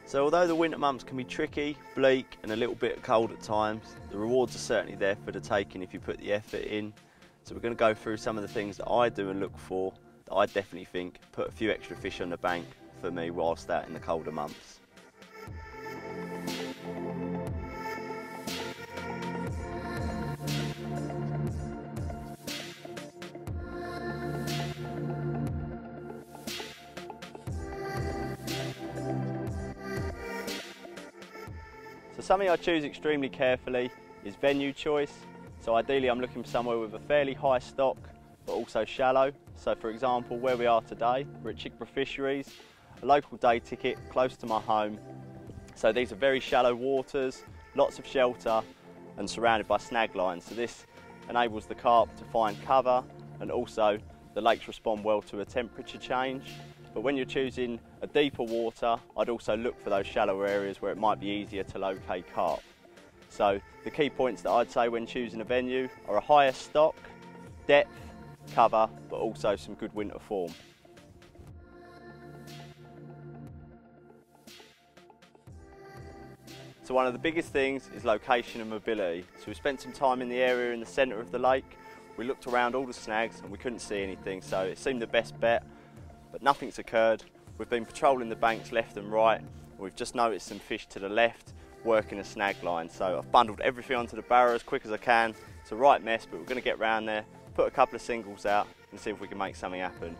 So although the winter months can be tricky, bleak and a little bit cold at times, the rewards are certainly there for the taking if you put the effort in. So we're going to go through some of the things that I do and look for that I definitely think put a few extra fish on the bank for me whilst out in the colder months. So something I choose extremely carefully is venue choice. So ideally I'm looking for somewhere with a fairly high stock but also shallow. So for example, where we are today, we're at Chickborough Fisheries, a local day ticket close to my home. So these are very shallow waters, lots of shelter and surrounded by snag lines. So this enables the carp to find cover, and also the lakes respond well to a temperature change. But when you're choosing a deeper water, I'd also look for those shallower areas where it might be easier to locate carp. So the key points that I'd say when choosing a venue are a higher stock, depth, cover, but also some good winter form. So one of the biggest things is location and mobility. So we spent some time in the area in the centre of the lake. We looked around all the snags and we couldn't see anything, so it seemed the best bet, but nothing's occurred. We've been patrolling the banks left and right. We've just noticed some fish to the left working a snag line. So I've bundled everything onto the barrow as quick as I can. It's a right mess, but we're going to get round there, put a couple of singles out and see if we can make something happen.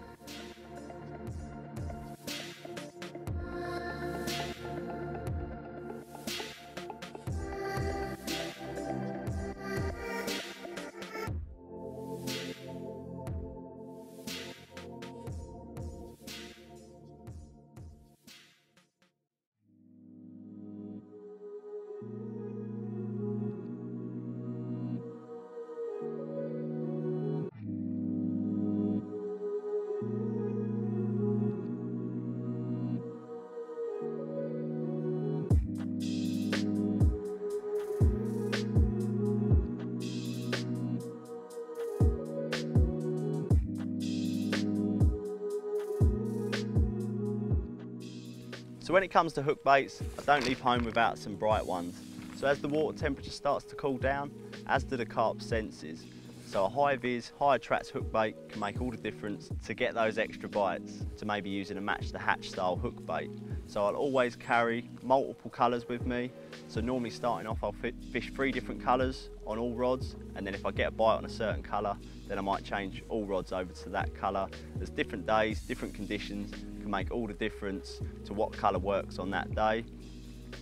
So when it comes to hook baits, I don't leave home without some bright ones. So as the water temperature starts to cool down, as do the carp senses. So a high vis, high attracts hook bait can make all the difference to get those extra bites, to maybe using a match the hatch style hook bait. So I'll always carry multiple colours with me. So normally starting off I'll fish 3 different colours on all rods, and then if I get a bite on a certain colour, then I might change all rods over to that colour. There's different days, different conditions can make all the difference to what colour works on that day.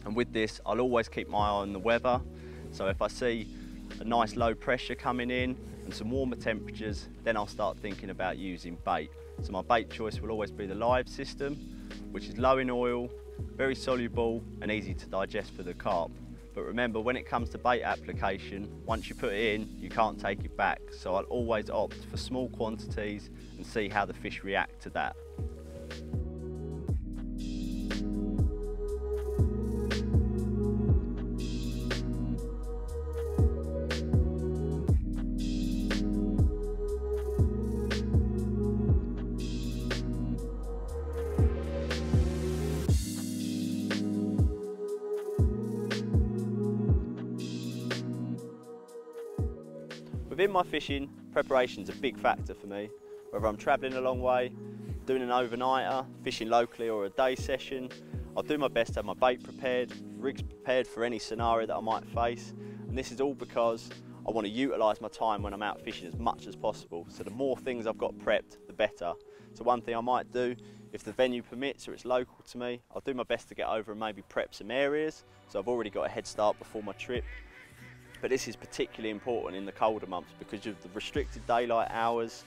And with this, I'll always keep my eye on the weather. So if I see a nice low pressure coming in and some warmer temperatures, then I'll start thinking about using bait. So my bait choice will always be the live system, which is low in oil, very soluble and easy to digest for the carp. But remember, when it comes to bait application, once you put it in, you can't take it back. So I'll always opt for small quantities and see how the fish react to that. Within my fishing, preparation's a big factor for me. Whether I'm travelling a long way, doing an overnighter, fishing locally or a day session, I'll do my best to have my bait prepared, rigs prepared for any scenario that I might face. And this is all because I want to utilise my time when I'm out fishing as much as possible. So the more things I've got prepped, the better. So one thing I might do, if the venue permits or it's local to me, I'll do my best to get over and maybe prep some areas. So I've already got a head start before my trip. But this is particularly important in the colder months because of the restricted daylight hours.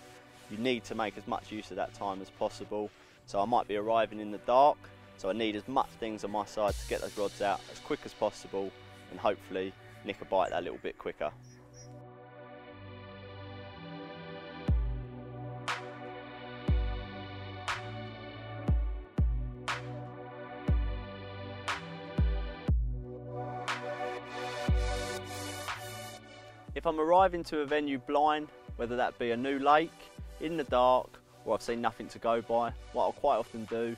You need to make as much use of that time as possible. So I might be arriving in the dark, so I need as much things on my side to get those rods out as quick as possible and hopefully nick a bite that little bit quicker. If I'm arriving to a venue blind, whether that be a new lake, in the dark, or I've seen nothing to go by, what I'll quite often do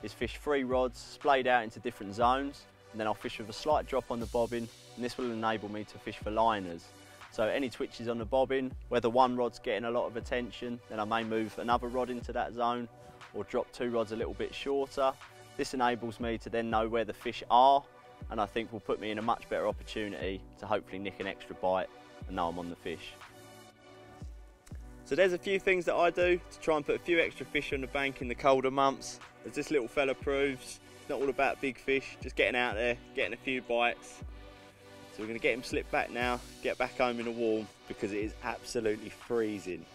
is fish 3 rods splayed out into different zones, and then I'll fish with a slight drop on the bobbin, and this will enable me to fish for liners. So any twitches on the bobbin, whether one rod's getting a lot of attention, then I may move another rod into that zone or drop 2 rods a little bit shorter. This enables me to then know where the fish are, and I think will put me in a much better opportunity to hopefully nick an extra bite and know I'm on the fish. So there's a few things that I do to try and put a few extra fish on the bank in the colder months. As this little fella proves, it's not all about big fish, just getting out there, getting a few bites. So we're going to get him slipped back now, get back home in the warm because it is absolutely freezing.